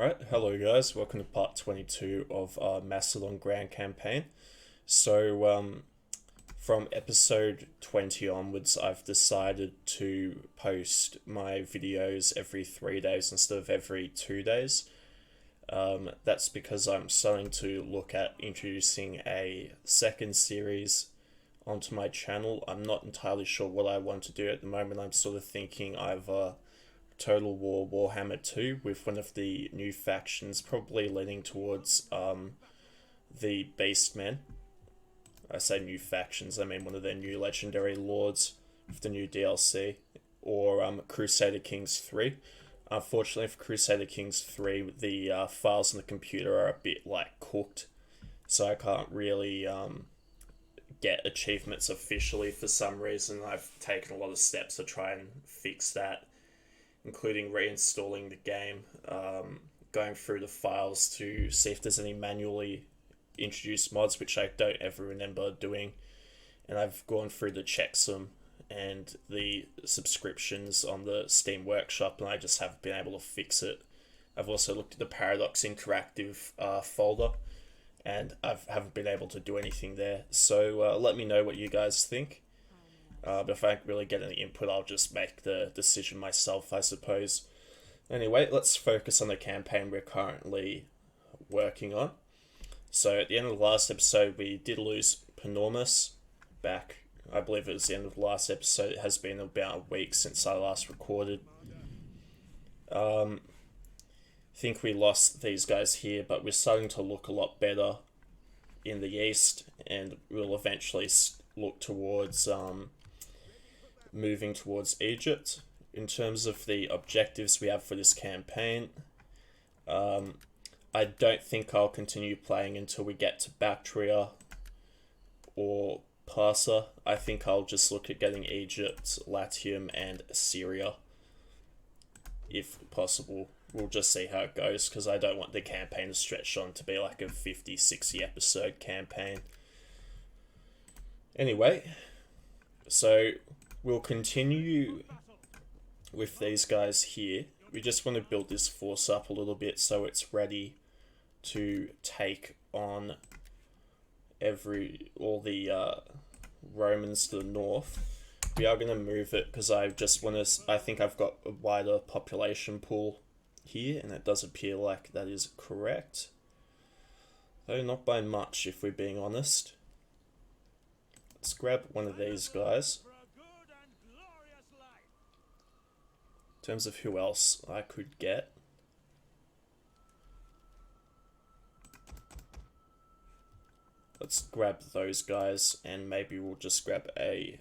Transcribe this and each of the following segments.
Right, hello guys, welcome to part 22 of our Macedon Grand Campaign. From episode 20 onwards, I've decided to post my videos every 3 days instead of every 2 days. That's because I'm starting to look at introducing a second series onto my channel. I'm not entirely sure what I want to do at the moment. I'm sort of thinking either Total War Warhammer 2 with one of the new factions, probably leaning towards the Beastmen. I say new factions, I mean one of their new legendary lords with the new DLC, or Crusader Kings 3. Unfortunately for Crusader Kings 3, the files on the computer are a bit cooked, so I can't really get achievements officially for some reason. I've taken a lot of steps to try and fix that, including reinstalling the game, going through the files to see if there's any manually introduced mods, which I don't ever remember doing. And I've gone through the checksum and the subscriptions on the Steam Workshop, and I just haven't been able to fix it. I've also looked at the Paradox Interactive folder, and I haven't been able to do anything there. So let me know what you guys think. But if I don't really get any input, I'll just make the decision myself, I suppose. Anyway, let's focus on the campaign we're currently working on. So at the end of the last episode, we did lose Panormus back. I believe it was the end of the last episode. It has been about a week since I last recorded. I think we lost these guys here, but we're starting to look a lot better in the east, and we'll eventually look towards moving towards Egypt. In terms of the objectives we have for this campaign, I don't think I'll continue playing until we get to Bactria or Parsa. I think I'll just look at getting Egypt, Latium, and Syria, if possible. We'll just see how it goes, because I don't want the campaign to stretch on to be like a 50-60 episode campaign. Anyway, so we'll continue with these guys here. We just want to build this force up a little bit so it's ready to take on all the Romans to the north. We are going to move it because I think I've got a wider population pool here, and it does appear like that is correct. Though not by much, if we're being honest. Let's grab one of these guys. In terms of who else I could get, let's grab those guys, and maybe we'll just grab a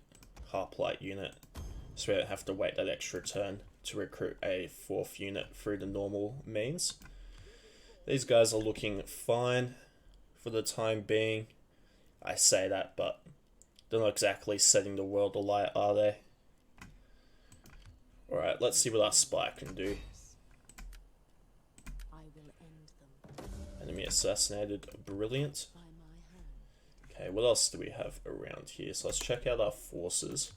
Harplight unit so we don't have to wait that extra turn to recruit a 4th unit through the normal means. These guys are looking fine for the time being. I say that, but they're not exactly setting the world alight, are they? Alright, let's see what our spy can do. Enemy assassinated. Brilliant. Okay, what else do we have around here? So let's check out our forces.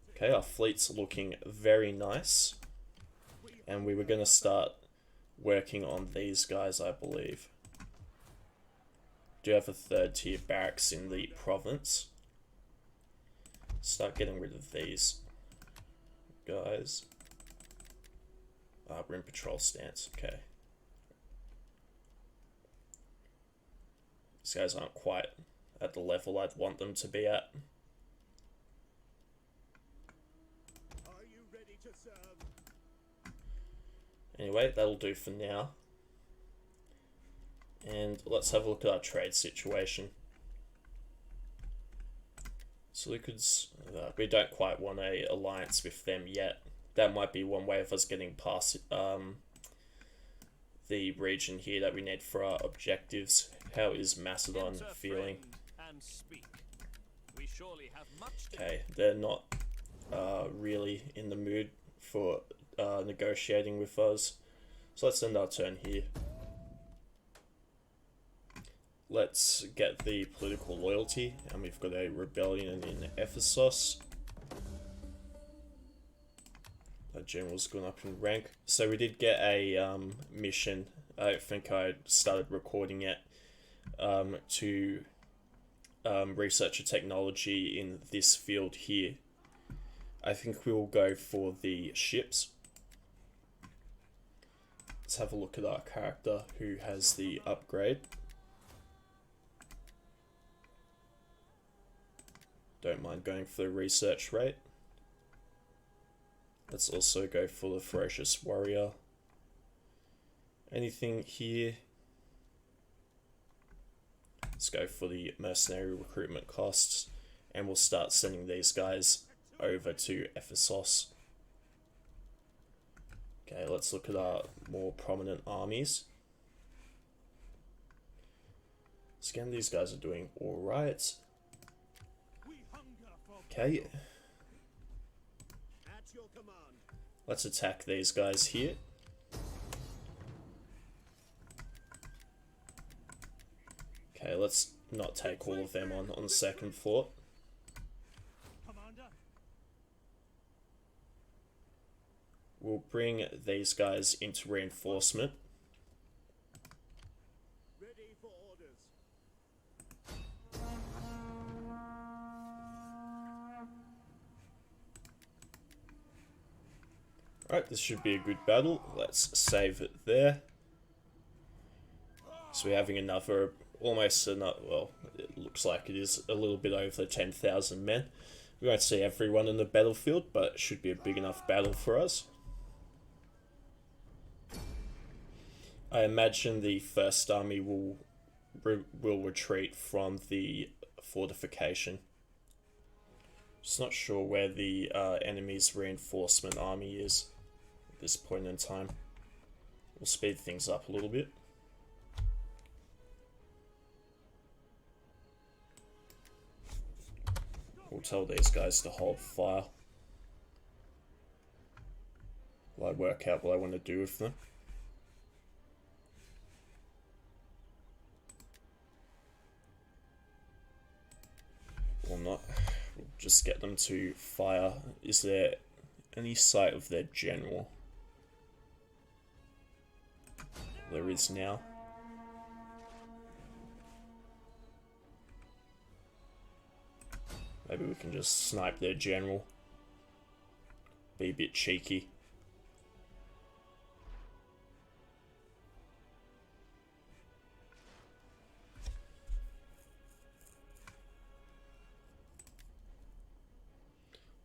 Okay, our fleet's looking very nice. And we were going to start working on these guys, I believe. Do you have a 3rd tier barracks in the province? Start getting rid of these guys. We're in patrol stance, okay. These guys aren't quite at the level I'd want them to be at. Are you ready to serve? Anyway, that'll do for now. And let's have a look at our trade situation. So we don't quite want an alliance with them yet. That might be one way of us getting past the region here that we need for our objectives. How is Macedon feeling? Okay, they're not really in the mood for negotiating with us. So let's end our turn here. Let's get the political loyalty, and we've got a rebellion in Ephesus. Our general's gone up in rank. So we did get a mission. I think I started recording it to research a technology in this field here. I think we'll go for the ships. Let's have a look at our character who has the upgrade. Don't mind going for the research rate. Let's also go for the ferocious warrior. Anything here? Let's go for the mercenary recruitment costs, and we'll start sending these guys over to Ephesus. Okay, let's look at our more prominent armies. So again, these guys are doing alright. Okay. Let's attack these guys here. Okay, let's not take all of them on the second fort. We'll bring these guys into reinforcement. Ready for orders. Alright, this should be a good battle. Let's save it there. So we're having another, almost another, well, it looks like it is a little bit over 10,000 men. We won't see everyone in the battlefield, but it should be a big enough battle for us. I imagine the first army will retreat from the fortification. Just not sure where the enemy's reinforcement army is at this point in time. We'll speed things up a little bit. We'll tell these guys to hold fire while I work out what I want to do with them. Or not. We'll just get them to fire. Is there any sight of their general? There is now. Maybe we can just snipe their general. Be a bit cheeky.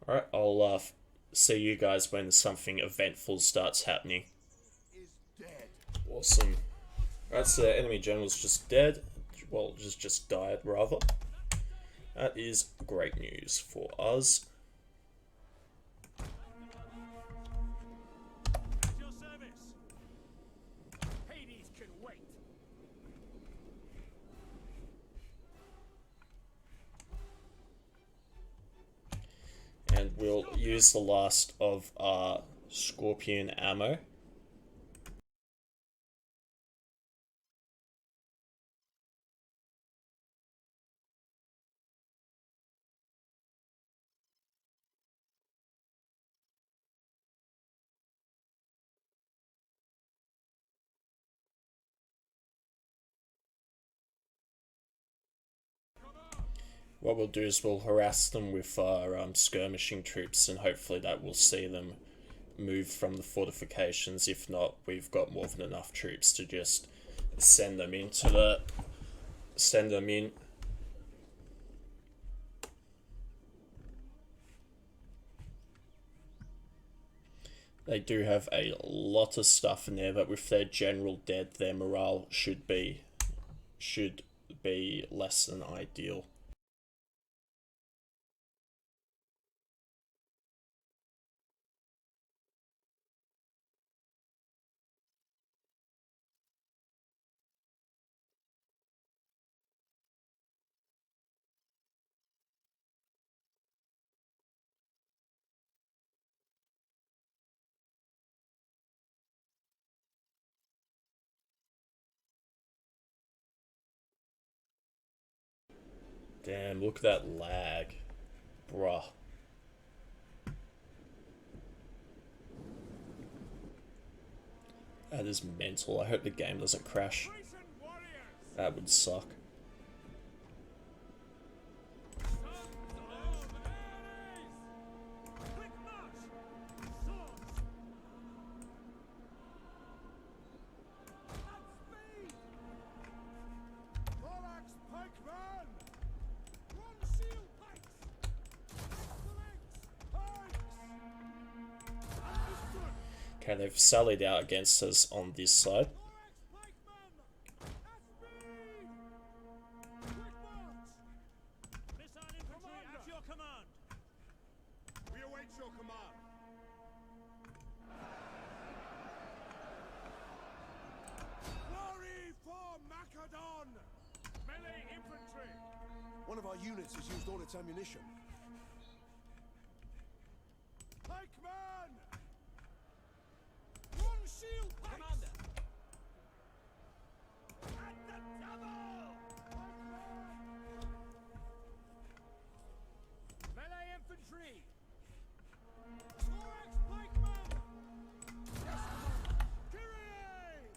Alright, I'll see you guys when something eventful starts happening. Awesome. Alright, so enemy general's just dead. Well, just died, rather. That is great news for us. At your service. Hades can wait. And we'll use the last of our scorpion ammo. What we'll do is we'll harass them with our skirmishing troops, and hopefully that will see them move from the fortifications. If not, we've got more than enough troops to just send them in. They do have a lot of stuff in there, but with their general dead, their morale should be less than ideal. Damn, look at that lag. Bruh. That is mental. I hope the game doesn't crash. Grayson warriors! That would suck. Quick march! Swords! At speed! Thorax pikeman! One shield pikes! Phalanx pikes! Understood! Okay, they've sallied out against us on this side. Thorax pikeman! At speed! Quick march! Missile infantry at your command! We await your command! Glory for Macedon! Melee infantry! One of our units has used all its ammunition. Pikeman! One shield pike! Commander! At the double! Melee infantry! Thorax pikeman! Yes, Commander! Kyrie!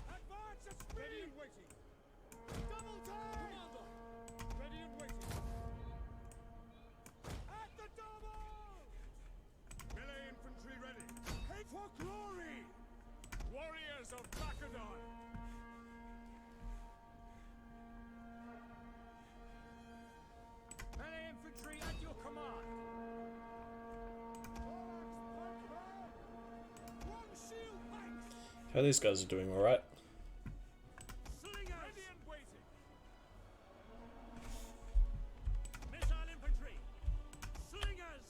Advance at speed! Ready and waiting! Double time! Commander! Ready and waiting! At the double! Melee infantry ready! Hate for glory! Warriors of Macedon! Melee infantry at your command! One shield pikes! Okay, these guys are doing alright. Slingers! Ready and waiting! Missile infantry! Slingers!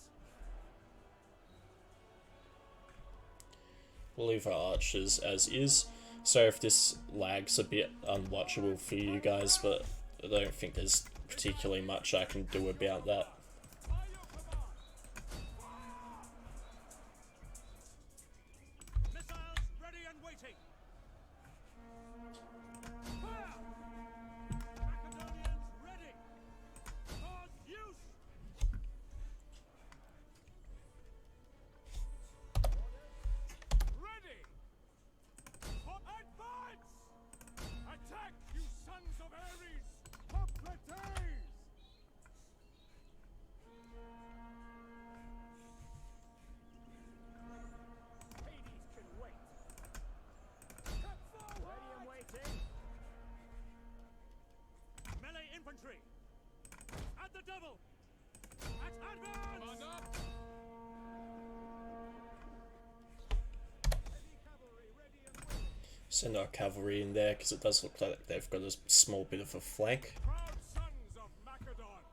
We'll leave our archers as is. So if this lags a bit unwatchable for you guys, but I don't think there's particularly much I can do about that. By your command! Missiles ready and waiting! Fire! Macedonians ready! For use! Ready! For advance! Attack, you sons of Ares! Hoplites! Hades can wait. Cut forward! Ready and waiting. Melee infantry. At the double. At advance. Heavy cavalry ready and waiting. Send our cavalry in there because it does look like they've got a small bit of a flank. Proud sons of Macedon.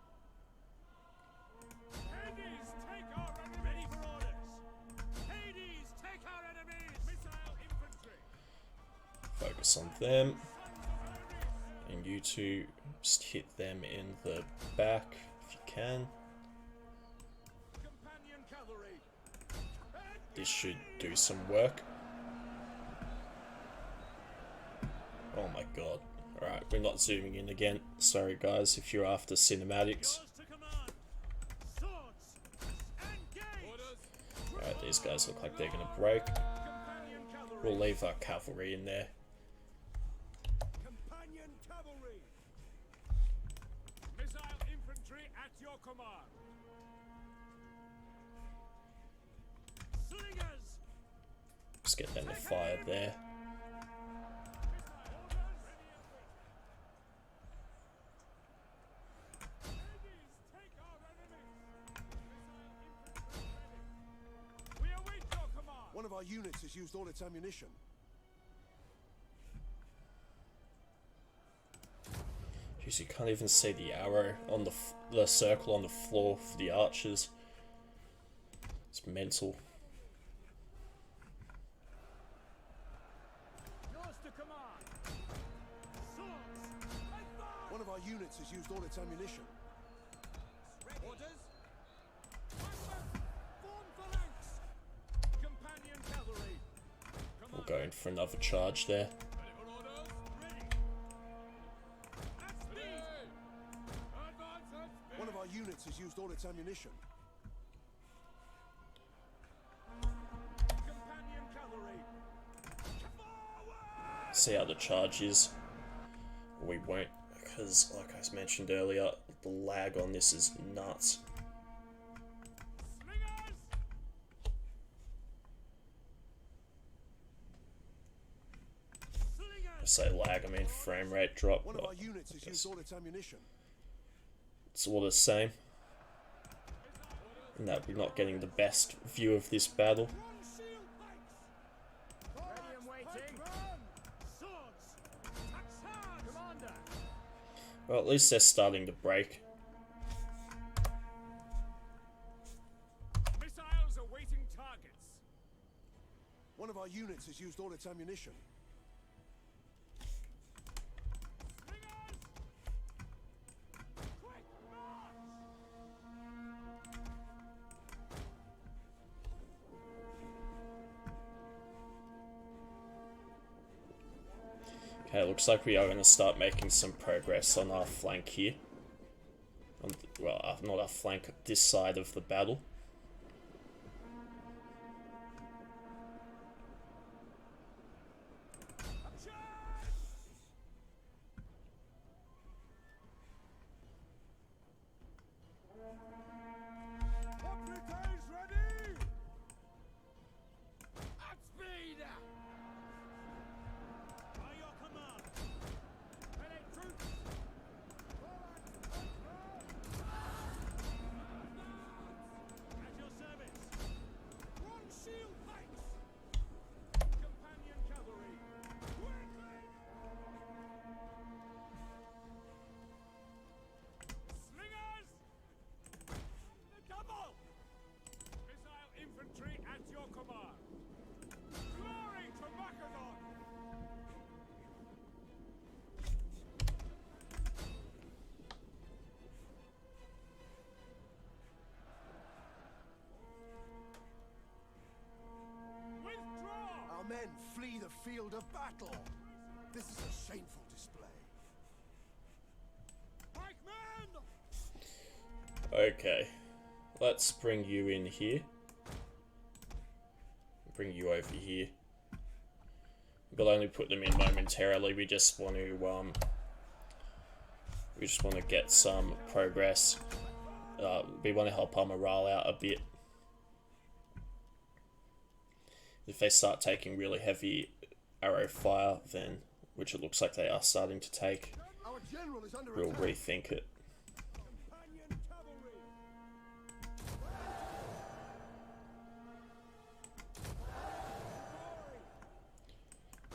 Hades, take our enemy. Ready for orders. Hades, take our enemies. Missile infantry. Focus on them. Sons of Ares. And you two just hit them in the back if you can. Companion cavalry. This should do some work. Oh my god. Alright, we're not zooming in again. Sorry guys if you're after cinematics. Yours to command. Swords. Engage. Alright, these guys look like they're gonna break. Companion cavalry. We'll leave our cavalry in there. Companion cavalry. Missile infantry at your command. Slingers. Just get them to fire there. One of our units has used all its ammunition. Jeez, you can't even see the arrow on the circle on the floor for the archers. It's mental. Yours to command. Swords. Advance. One of our units has used all its ammunition. Orders. Form phalanx. Companion cavalry. We'll go in for another charge there. Ready for orders. Ready. At speed. Advance at speed. One of our units has used all its ammunition. Companion cavalry. See how the charge is. We won't, because like I mentioned earlier, the lag on this is nuts. Slingers! I say lag, I mean frame rate drop, One of but our units has used all its ammunition. it's all the same. In that we're not getting the best view of this battle. One shield pikes! Ready and waiting. Swords! Attacks hard! Commander. Well, at least they're starting to break. Missiles awaiting targets. One of our units has used all its ammunition. Slingers! Quick march! Okay, looks like we are going to start making some progress on our flank here. Well, not our flank, this side of the battle. Operatives ready! At speed! By your command! Ready, troops! At your service! One shield pikes! Companion cavalry! Quickly! Slingers! The double! Missile infantry at your command! Glory to Macedon! Withdraw! Our men flee the field of battle. This is a shameful display. Pikemen! Okay, let's bring you in here. Bring you over here. We'll only put them in momentarily. We just want to get some progress. We want to help our morale out a bit. If they start taking really heavy arrow fire, then, which it looks like they are starting to take, Our general is under we'll attack. rethink it. Companion cavalry!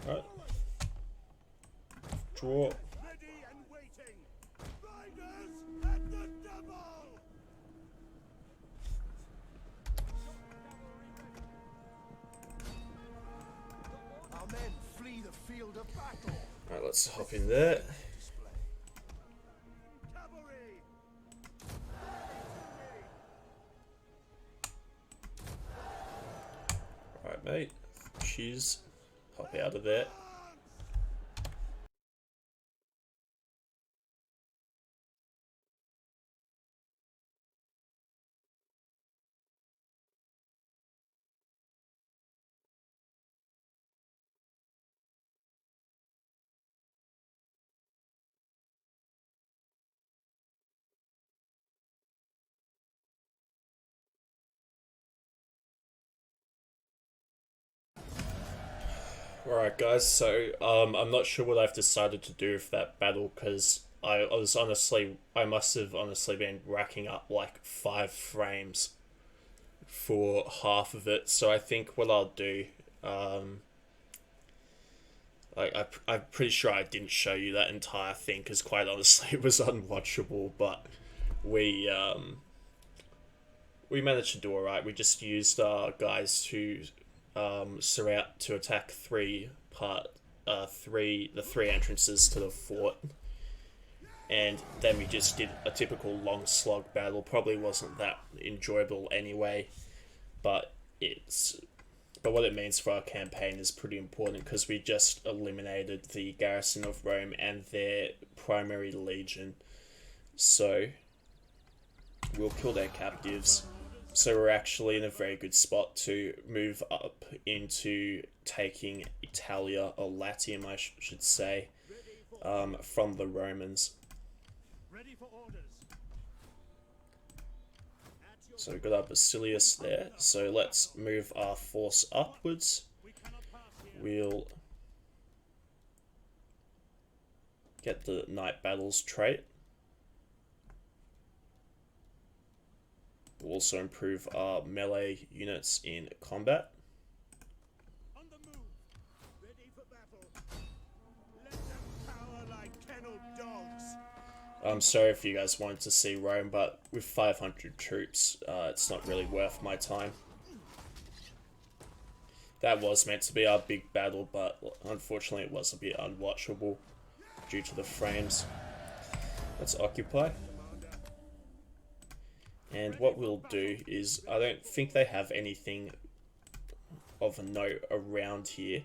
Right. Draw. Ready and waiting! Riders at the double! Our men flee the field of battle. Alright, let's hop in there. Display. Cavalry! Alright, mate. Cheers. Hop out of there. Alright guys, so I'm not sure what I've decided to do with that battle, because I must have honestly been racking up like 5 frames for half of it, so I think what I'll do, I'm pretty sure I didn't show you that entire thing, because quite honestly it was unwatchable, but we managed to do alright. We just used our guys to surround to attack the 3 entrances to the fort, and then we just did a typical long slog battle. Probably wasn't that enjoyable anyway, but what it means for our campaign is pretty important, because we just eliminated the garrison of Rome and their primary legion, so we'll kill their captives. So we're actually in a very good spot to move up into taking Italia, or Latium I should say, from the Romans. Ready for orders. So we've got our Basilius there. So let's move our force upwards. We cannot pass here. We'll get the Night Battles trait. We'll also improve our melee units in combat. On the move. Ready for battle. Let them cower like kenneled dogs. I'm sorry if you guys wanted to see Rome, but with 500 troops, it's not really worth my time. That was meant to be our big battle, but unfortunately it was a bit unwatchable due to the frames. Let's occupy. And what we'll do is, I don't think they have anything of a note around here.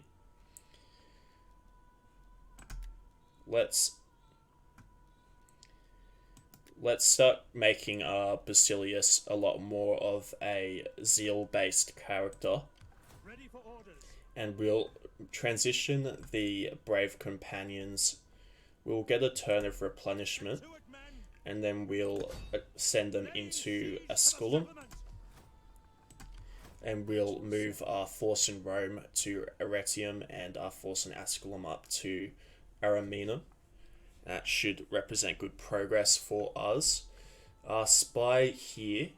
Let's start making our Basilius a lot more of a zeal-based character. Ready for orders. And we'll transition the Brave Companions. We'll get a turn of replenishment, To it, men. and then we'll send them into Asculum, and we'll move our force in Rome to Arretium and our force in Asculum up to Ariminum. That should represent good progress for us. Our spy here.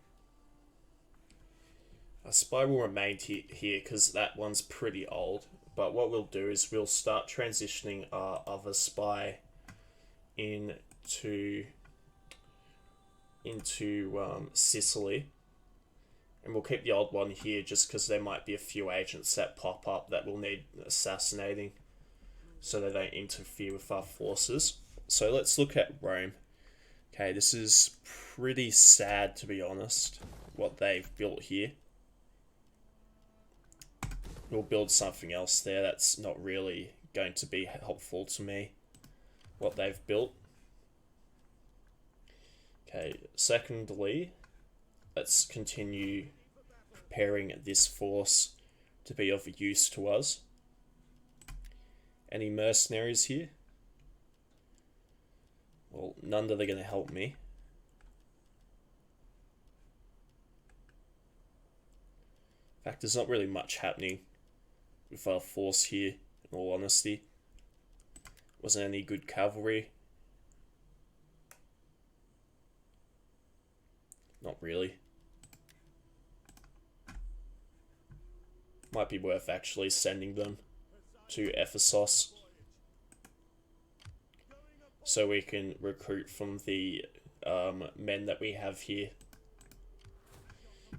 Our spy will remain here because that one's pretty old. But what we'll do is we'll start transitioning our other spy into Sicily. And we'll keep the old one here just because there might be a few agents that pop up that will need assassinating, so they don't interfere with our forces. So let's look at Rome. Okay, this is pretty sad, to be honest, what they've built here. We'll build something else there. That's not really going to be helpful to me, what they've built. Okay, secondly, let's continue preparing this force to be of use to us. Any mercenaries here? Well, none that are going to help me. In fact, there's not really much happening with our force here, in all honesty. Wasn't any good cavalry. Not really. Might be worth actually sending them to Ephesus, so we can recruit from the men that we have here.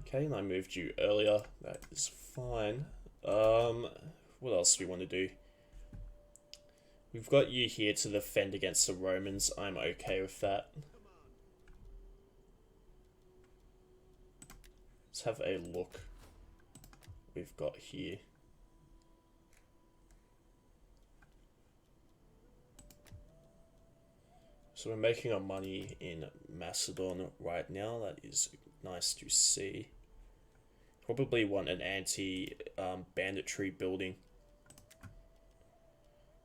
Okay, and I moved you earlier. That is fine. What else do we want to do? We've got you here to defend against the Romans. I'm okay with that. Let's have a look. We've got here. So we're making our money in Macedon right now. That is nice to see. Probably want an anti-banditry building.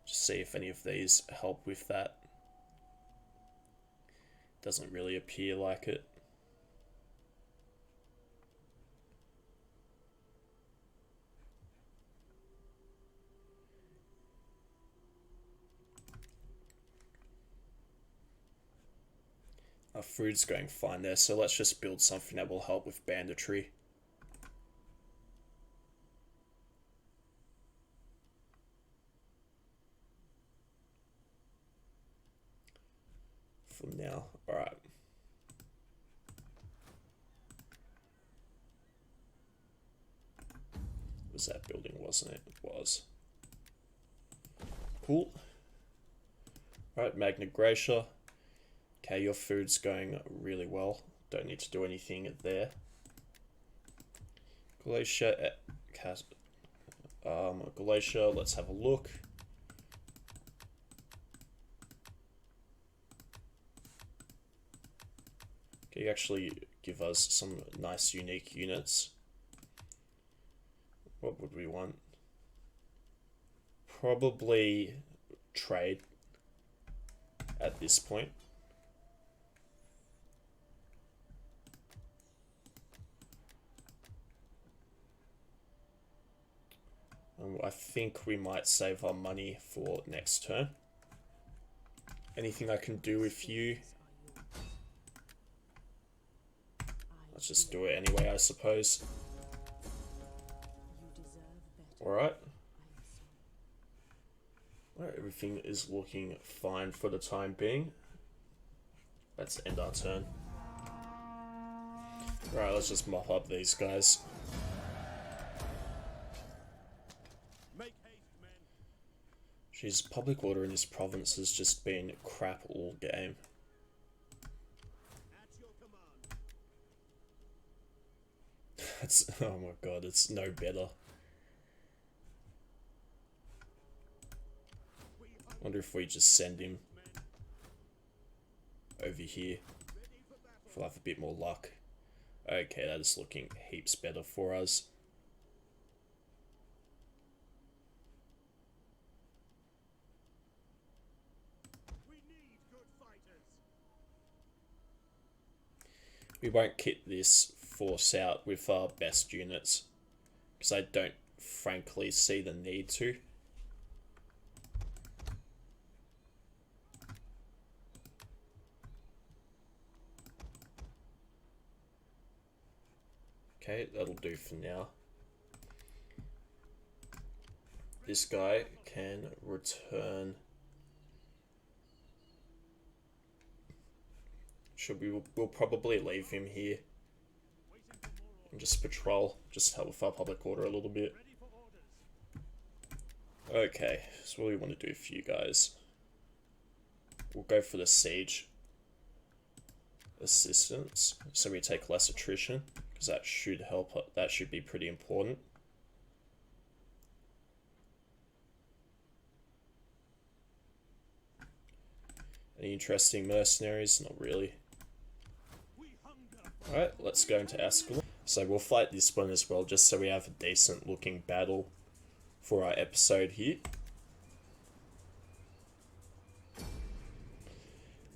Just see if any of these help with that. Doesn't really appear like it. Our food's going fine there, so let's just build something that will help with banditry. For now, alright. It was that building, wasn't it? It was. Cool. Alright, Magna Graecia. Okay, your food's going really well. Don't need to do anything there. Galatia, Galatia, let's have a look. Okay, you actually give us some nice unique units. What would we want? probably trade at this point. And I think we might save our money for next turn. Anything I can do with you? Let's just do it anyway, I suppose. Alright. Well, everything is looking fine for the time being. Let's end our turn. Right, let's just mop up these guys. Make haste, men. Jeez, public order in this province has just been crap all game. At your command. It's, oh my god, it's no better. Wonder if we just send him over here if we'll have a bit more luck. Okay, that is looking heaps better for us. We need good fighters. We won't kit this force out with our best units because I don't frankly see the need to. Okay, that'll do for now. This guy can return. We'll probably leave him here and just patrol, just help with our public order a little bit. Ready for orders. Okay, so what do we want to do for you guys? We'll go for the siege assistance, so we take less attrition, because that should help. That should be pretty important. Any interesting mercenaries? Not really. Alright, let's go into Ascalon. So we'll fight this one as well, just so we have a decent looking battle for our episode here.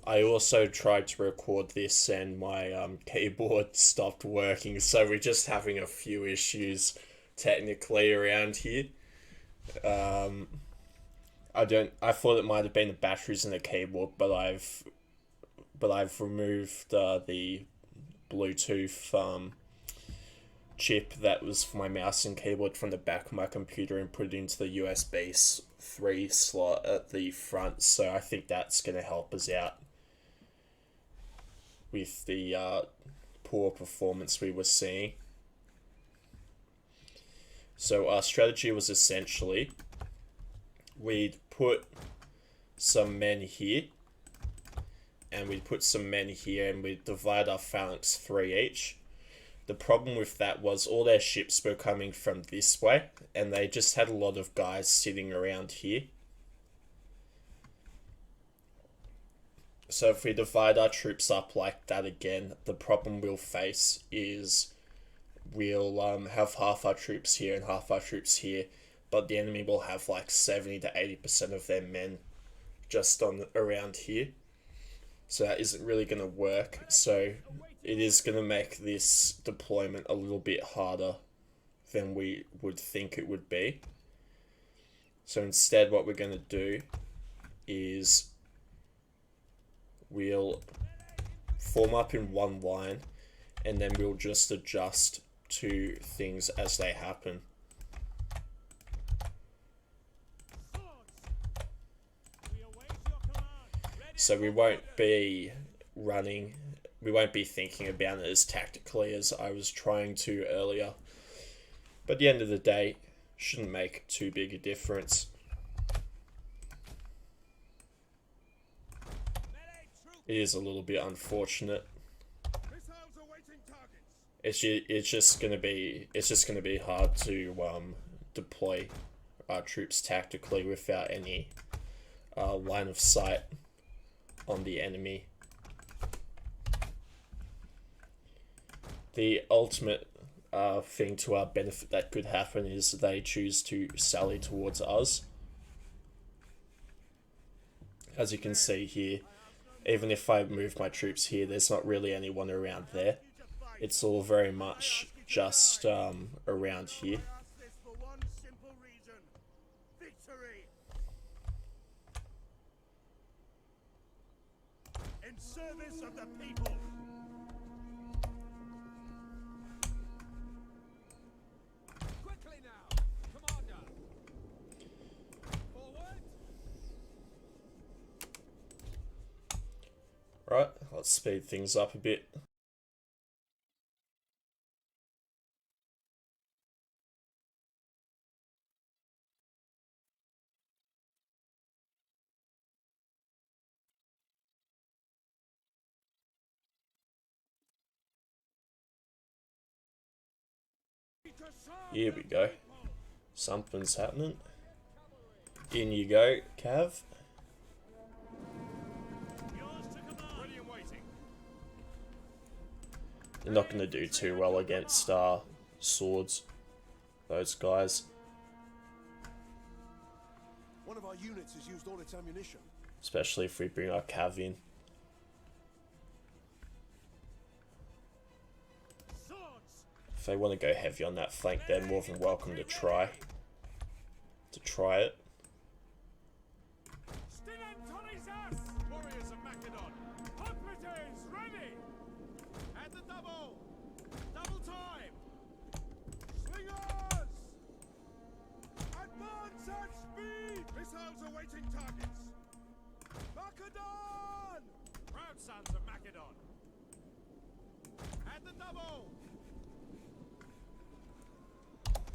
I also tried to record this and my keyboard stopped working, so we're just having a few issues technically around here. I thought it might have been the batteries in the keyboard, but I've removed the Bluetooth chip that was for my mouse and keyboard from the back of my computer and put it into the USB 3 slot at the front, so I think that's going to help us out with the poor performance we were seeing. So our strategy was essentially we'd put some men here and we'd put some men here and we'd divide our phalanx 3 each. The problem with that was all their ships were coming from this way and they just had a lot of guys sitting around here. So if we divide our troops up like that again, the problem we'll face is we'll have half our troops here and half our troops here, but the enemy will have like 70 to 80% of their men just on around here. So that isn't really going to work. So it is going to make this deployment a little bit harder than we would think it would be. So instead what we're going to do is we'll form up in one line and then we'll just adjust to things as they happen. So we won't be thinking about it as tactically as I was trying to earlier. But at the end of the day, shouldn't make too big a difference. It is a little bit unfortunate. It's just gonna be hard to deploy our troops tactically without any line of sight on the enemy. The ultimate thing to our benefit that could happen is they choose to sally towards us, As you can see here, even if I move my troops here, there's not really anyone around there. It's all very much just around here. I ask this for one simple reason. Victory! In service of the people! Quickly now! Commander! Forward! Right, let's speed things up a bit. Here we go. Something's happening. In you go, Cav. They're not going to do too well against swords, those guys. One of our units has used all its ammunition. Especially if we bring our Cav in. If they want to go heavy on that flank, they're more than welcome to try it. Warriors of Macedon, hoplites ready! At the double! Double time! Slingers! Advance at speed! Missiles awaiting targets! Macedon! Proud sons of Macedon! At the double!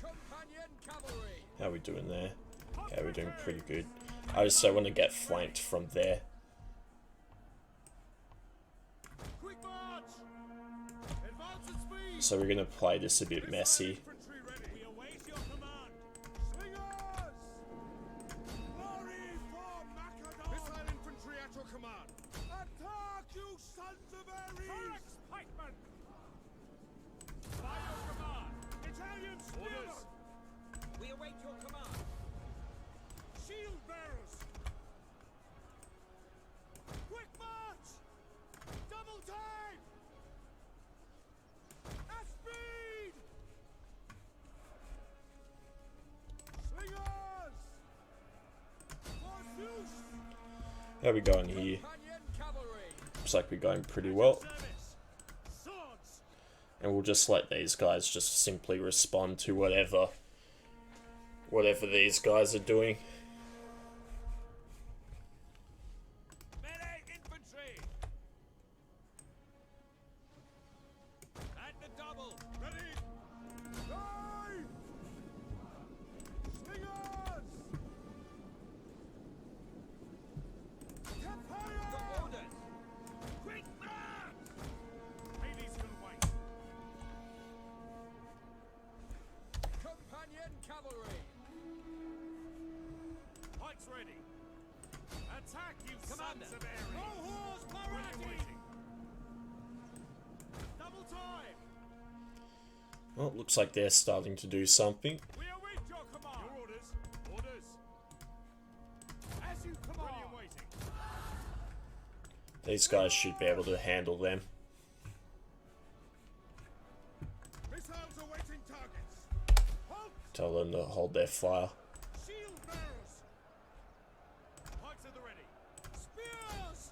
Companion cavalry! How are we doing there? Okay, we're doing pretty good. I just don't want to get flanked from there. Quick march! Advance at speed! So we're going to play this a bit messy. Infantry ready! We await your command! Slingers! Glory for Macedon! Missile infantry at your command! Attack, you sons of Ares! Barracks, pikemen! By your command! Italian spearmen! We await your command! Shield bearers! Quick march! Double time! At speed! Slingers! For Zeus! How are we going here? Companion cavalry! Looks like we're going pretty well. Service! Swords! And we'll just let these guys just simply respond to whatever these guys are doing. Melee infantry! At the double! Ready! Die! Slingers! Capire! Your orders! Quick march! Hades can wait! Companion cavalry! Pikes ready! Attack, you Commander. Sons of Ares! Cohorts, Parati! Double time! Well, it looks like they're starting to do something. We await your command! Your orders! Orders! As you command! Ready and waiting! These guys should be able to handle them. Missiles awaiting targets! Halt! Tell them to hold their fire. Shield bearers! Pikes at the ready! Spears!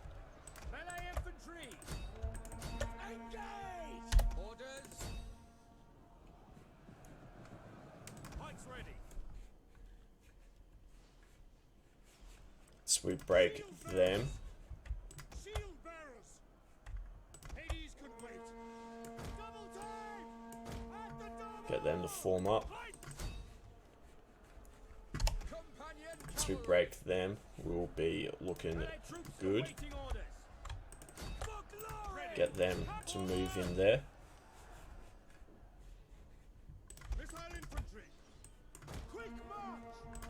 Melee infantry! Engage! Orders! Pikes ready! So we break them. Shield bearers! Hades can wait! Double time! At the double! Get them to form up. Fight! Companion Once we break them, we'll be looking good. awaiting orders! For glory! Get them to move in there. Missile infantry! Quick march!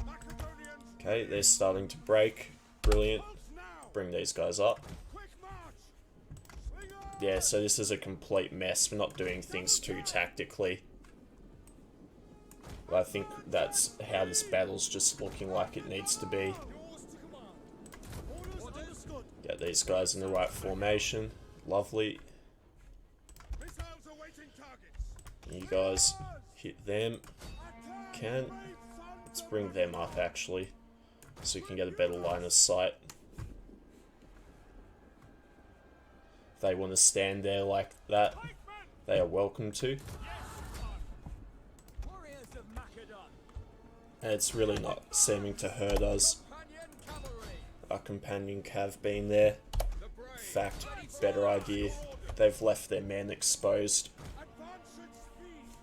Macedonians! Okay, they're starting to break. Brilliant. Halt now! Bring these guys up. Quick march! Slingers! Yeah, so this is a complete mess. We're not doing things too tactically. But I think that's how this battle's just looking like it needs to be. Yours to command! Orders Get these guys in the right formation. Lovely. Missiles awaiting targets. You guys hit them. Let's bring them up actually, so you can get a better line of sight. If they want to stand there like that, they are welcome to. Warriors of Macedon. And it's really not seeming to hurt us. Companion cavalry. Our companion cav being there. The brave. In fact, better idea. They've left their men exposed. Advance at speed.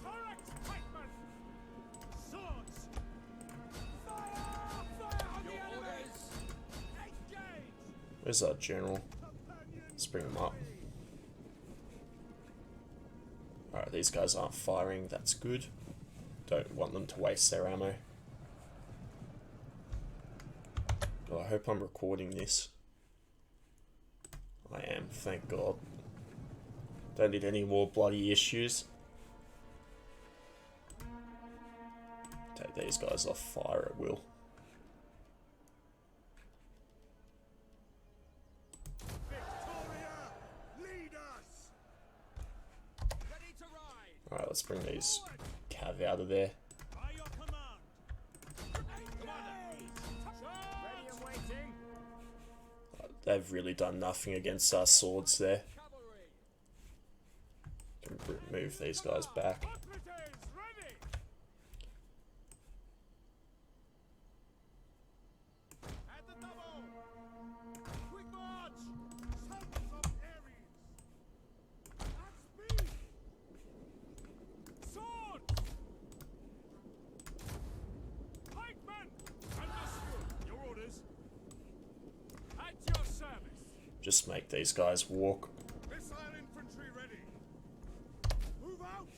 Turrets, pikemen. Swords. Fire! Fire on the enemy. Engage. Where's our general? Let's bring him up. Alright, these guys aren't firing, that's good. Don't want them to waste their ammo. Oh, I hope I'm recording this. I am, thank God. Don't need any more bloody issues. Take these guys off fire at will. Victoria, lead us. Ready to ride. Alright, let's bring these cav out of there. By your command. Engage. Ready and waiting. They've really done nothing against our swords there. Cavalry. Can move these guys back. Hoplites, ready. At the double. Quick march. Sons of Ares. At speed. Sword. Pikemen. Understood. Your orders. At your service. Just make these guys walk. Missile infantry ready. Move out.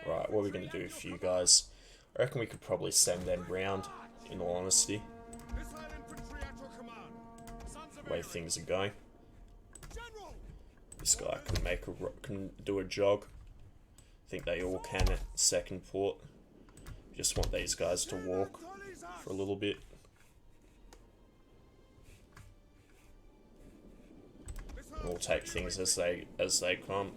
Right, what are we going to do for you guys? I reckon we could probably send them round, in all honesty, Missile infantry at your command. Sons of the way Ares. things are going. General. This guy can do a jog. I think they all can at second port. Just want these guys to walk for a little bit. And we'll take things as they come.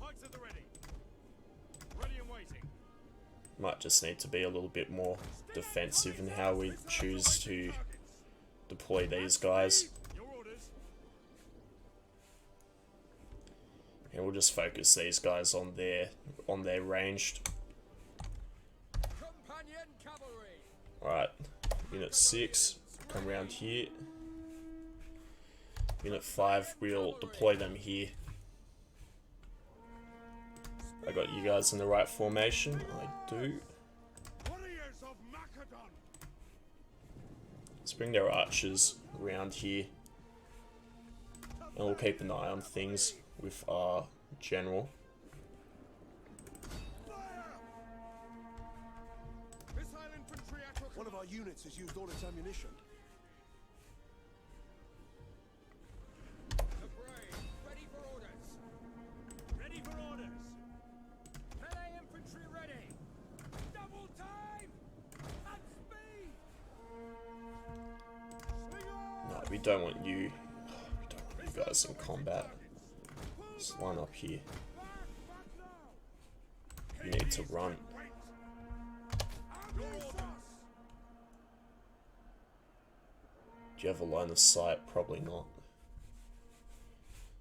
Pikes at the ready. Ready and waiting. Might just need to be a little bit more defensive in how we choose to deploy these guys. Your orders. And we'll just focus these guys on their ranged. Companion cavalry. Alright, Unit 6, come around here. Unit 5, we'll deploy them here. I got you guys in the right formation, I do. Warriors of Macedon. Let's bring their archers around here. And we'll keep an eye on things with our general. Fire. Missile infantry at your One of our units has used all its ammunition. The brave. Ready for orders. Ready for orders. Melee infantry ready. Double time. At speed. No, we don't want you. We don't want you guys in combat. Just line up here. You need to run. Do you have a line of sight? Probably not.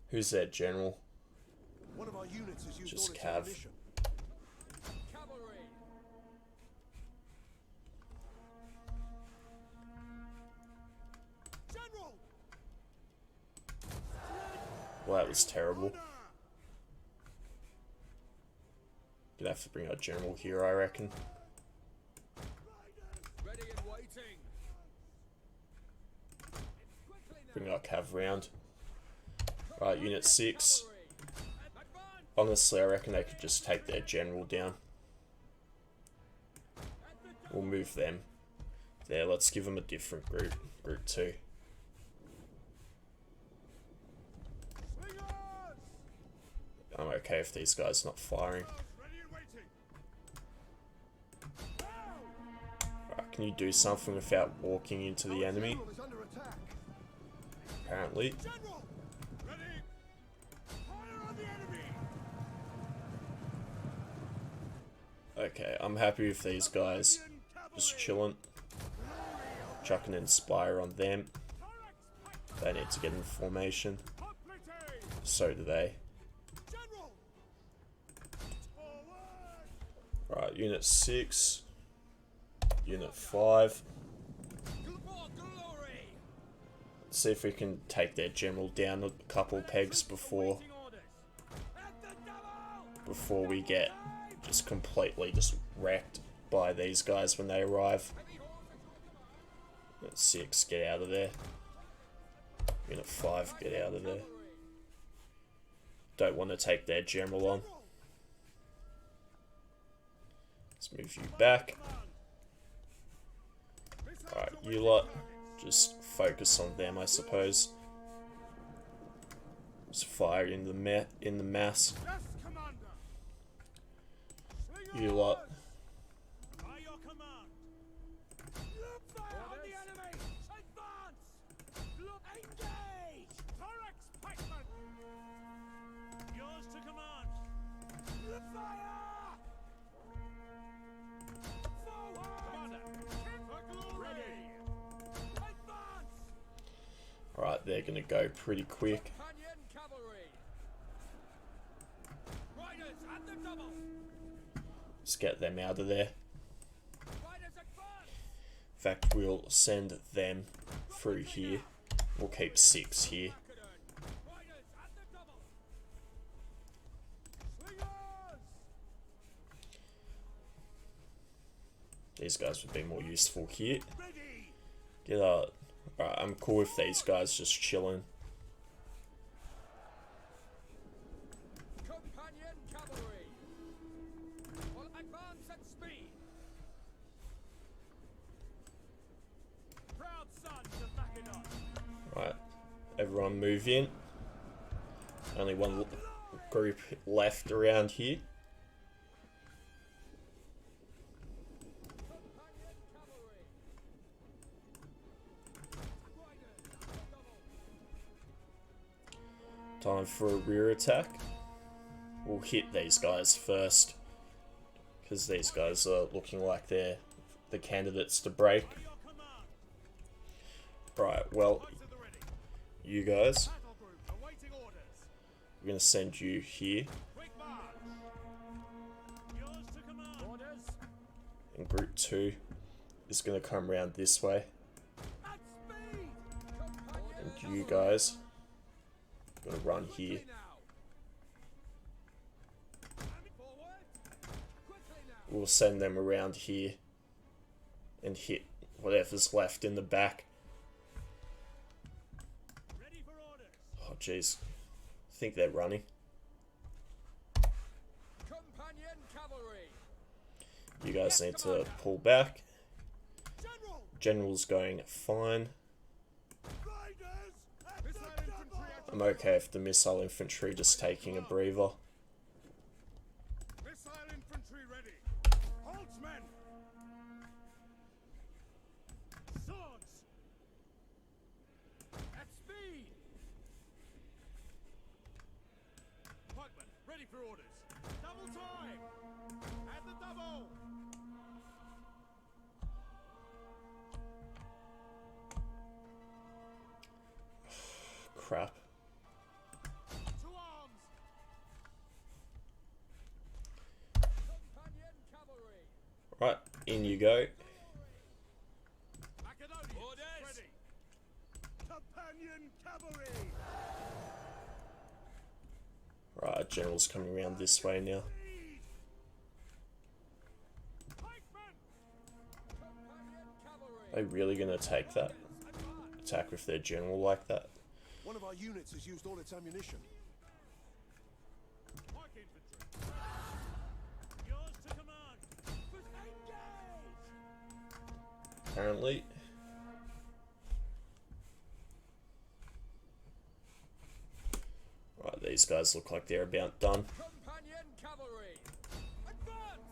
Who's their general? One of our units has used Just all its Cav. ammunition. Cavalry. General. Well, that was terrible. Gonna have to bring our general here, I reckon. Ready and waiting. Bring our cav round. Right, Unit 6. Cavalry. Advance. Honestly, I reckon they could just take their general down. We'll move them. There, let's give them a different group. Group 2. Slingers. I'm okay if these guys not firing. Ready and waiting. Can you do something without walking into the enemy? General is under attack. Apparently. General! Ready! Fire on the enemy! Okay, I'm happy with these guys. Just chilling. Chucking Inspire on them. They need to get in formation. So do they. General! Forward! Right, Unit 6. Unit 5. For glory! Let's see if we can take their general down a couple pegs before we get just completely just wrecked by these guys when they arrive. Unit 6, get out of there. Unit 5, get out of there. Don't want to take their general on. Let's move you back. Alright, you lot, just focus on them, I suppose. Just fire in the mass. Yes, Commander! You lot. By your command! Fire on the enemy! Advance! Engage! Thorax pikeman! Yours to command! Fire! Forward! Commander! For glory! Ready! Advance! Alright, they're gonna go pretty quick. Companion cavalry! Riders at the double! Just get them out of there. Riders advance! In fact, we'll send them through here. We'll keep 6 here. Macedon! Riders at the double! Slingers! These guys would be more useful here. Ready! Get out. Alright, I'm cool with these guys just chilling. Companion cavalry! Will advance at speed! Proud sons of Macedon! Right, everyone move in. Only one group left around here. Companion cavalry! Riders at the double! Time for a rear attack. We'll hit these guys first, because these guys are looking like they're the candidates to break. By your command! Right, well, Knights at the ready! you guys, Battle group awaiting orders! we're going to send you here, Quick march! Yours to command! Orders! and group 2 is going to come around this way, At speed! Companion and you guys are going to run here. Quickly now! Forward! Quickly now! We'll send them around here and hit whatever's left in the back. Ready for orders! Oh jeez, I think they're running. Companion cavalry! You guys need to pull back. General! General's going fine. Riders! At the double! I'm okay with the missile infantry just taking a breather. Missile infantry ready! Halt, men! Swords! At speed! Pikemen, ready for orders! Double time! At the double! Crap. To arms! Companion cavalry! Right, in you go. Macedonians ready! Companion cavalry! Right, our general's coming around this way now. Speed! Pikemen! Companion cavalry! Are they really gonna take that attack with their general like that? One of our units has used all its ammunition. Pike infantry! Yours to command! Engage! Apparently. Right, these guys look like they're about done. Companion cavalry! Advance!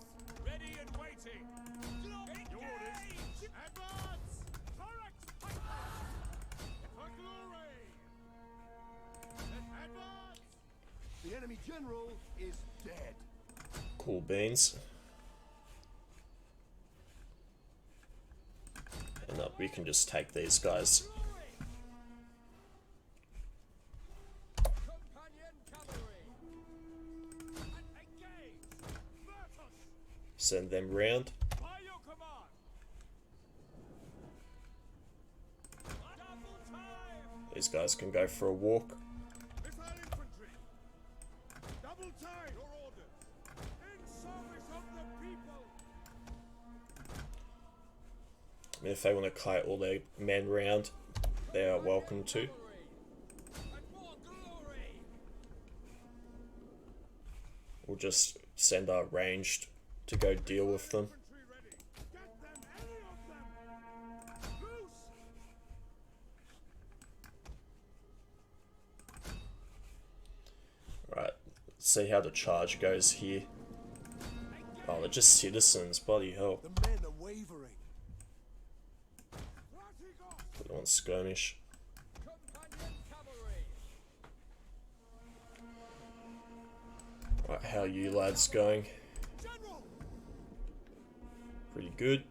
Ready and waiting! Your orders! enemy general is dead. Cool beans. And we can just take these guys. Companion cavalry. And engage. Virtus. Send them round. By your command. Double time. These guys can go for a walk. Missile infantry. Double time. Your orders. In service of the people. I mean, if they want to kite all their men round, they are welcome to. And more glory. We'll just send our ranged to go deal with them. Infantry ready. Get them, any of them. Loose. Right, let's see how the charge goes here. Oh, they're just citizens, bloody hell. The men are wavering. Put them on skirmish. Companion cavalry. Right, how are you lads going? General. Pretty good.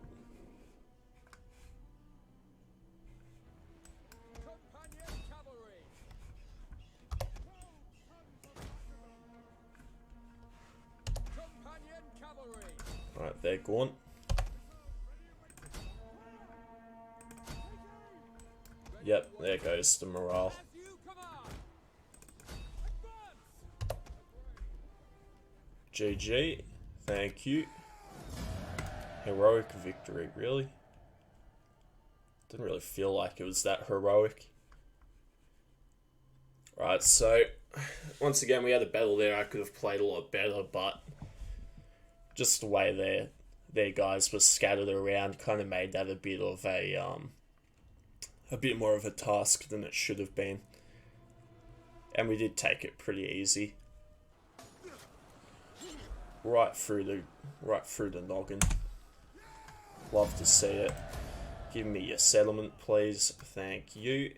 Companion cavalry. Companion cavalry. Right, they're gone. Yep, there goes the morale. As you command. Advance. GG. Thank you. Heroic victory, really? Didn't really feel like it was that heroic. Right, so once again we had a battle there. I could have played a lot better, but just the way their guys were scattered around kind of made that a bit more of a task than it should have been. And we did take it pretty easy. Right through the noggin. Love to see it. Give me your settlement, please. Thank you.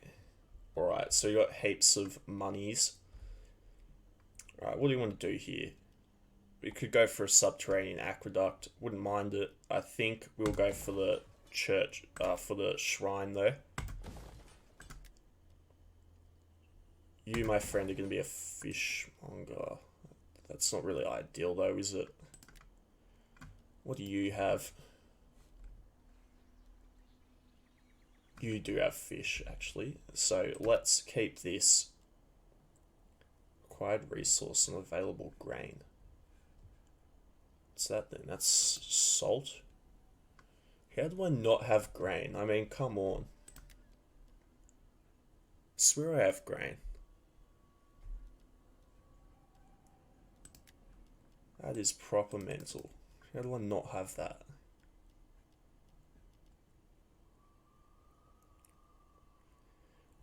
Alright, so you got heaps of monies. Alright, what do you want to do here? We could go for a subterranean aqueduct. Wouldn't mind it. I think we'll go for the church, for the shrine though. You, my friend, are going to be a fishmonger. That's not really ideal though, is it? What do you have? You do have fish, actually. So let's keep this. Acquired resource and available grain. What's that then? That's salt? How do I not have grain? I mean, come on. I swear I have grain. That is proper mental. How do I not have that?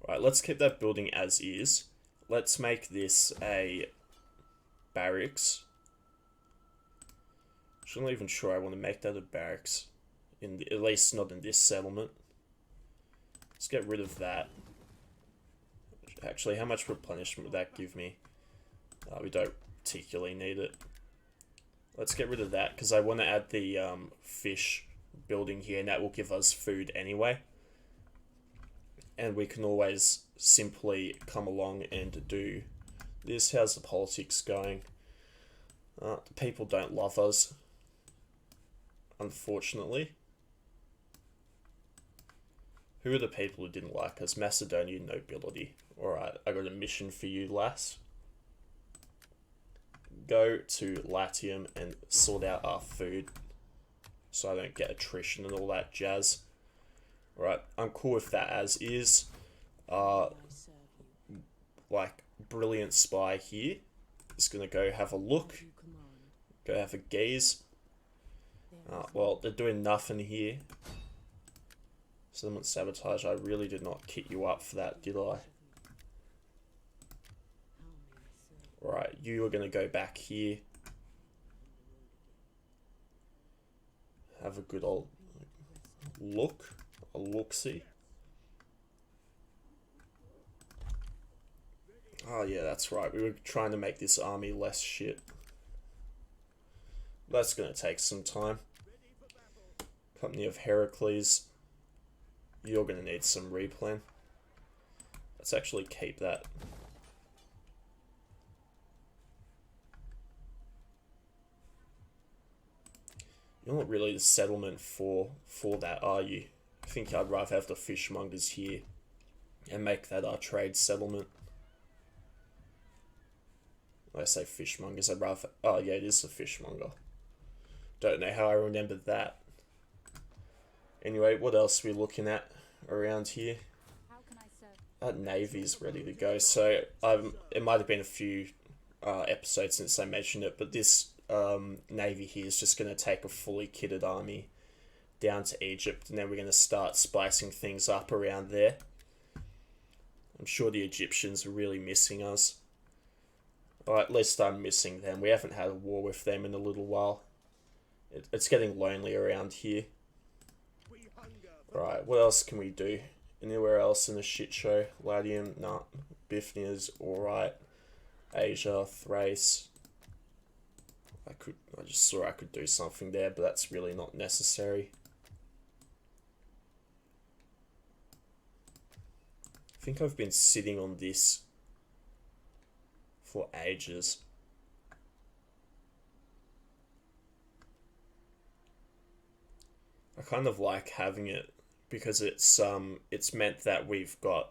Right, let's keep that building as is. Let's make this a barracks. I'm not even sure I want to make that a barracks. At least not in this settlement. Let's get rid of that. Actually, how much replenishment would that give me? We don't particularly need it. Let's get rid of that, because I want to add the fish building here, and that will give us food anyway. And we can always simply come along and do this. How's the politics going? The people don't love us, unfortunately. Who are the people who didn't like us? Macedonian nobility. Alright, I got a mission for you, lass. Go to Latium and sort out our food so I don't get attrition and all that jazz. Alright, I'm cool with that as is. Like, brilliant spy here. Just gonna go have a look. Go have a gaze. Well, they're doing nothing here. Settlement sabotage. I really did not kit you up for that, did I? Right, you are going to go back here. Have a good old look. A look-see. Oh yeah, that's right. We were trying to make this army less shit. That's going to take some time. Company of Heracles. You're going to need some replan. Let's actually keep that. You're not really the settlement for that, are you? I think I'd rather have the fishmongers here and make that our trade settlement. When I say fishmongers, I'd rather... Oh yeah, it is a fishmonger. Don't know how I remembered that. Anyway, what else are we looking at around here? Navy's ready to go. So it might have been a few episodes since I mentioned it, but this Navy here is just going to take a fully kitted army down to Egypt, and then we're going to start spicing things up around there. I'm sure the Egyptians are really missing us. Or at least I'm missing them. We haven't had a war with them in a little while. It's getting lonely around here. Right, what else can we do? Anywhere else in the shit show? Latium? Nah. Bithynia's alright. Asia, Thrace. I just saw I could do something there, but that's really not necessary. I think I've been sitting on this for ages. I kind of like having it because it's meant that we've got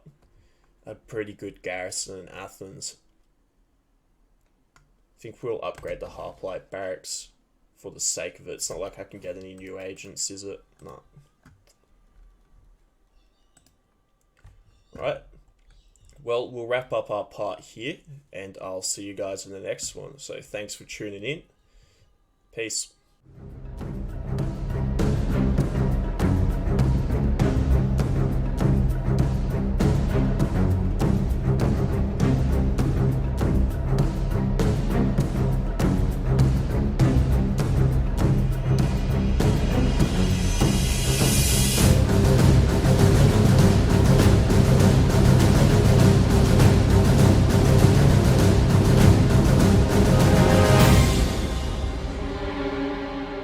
a pretty good garrison in Athens. I think we'll upgrade the Harplight barracks for the sake of it. It's not like I can get any new agents, is it? No. Right. Well, we'll wrap up our part here, and I'll see you guys in the next one. So thanks for tuning in. Peace.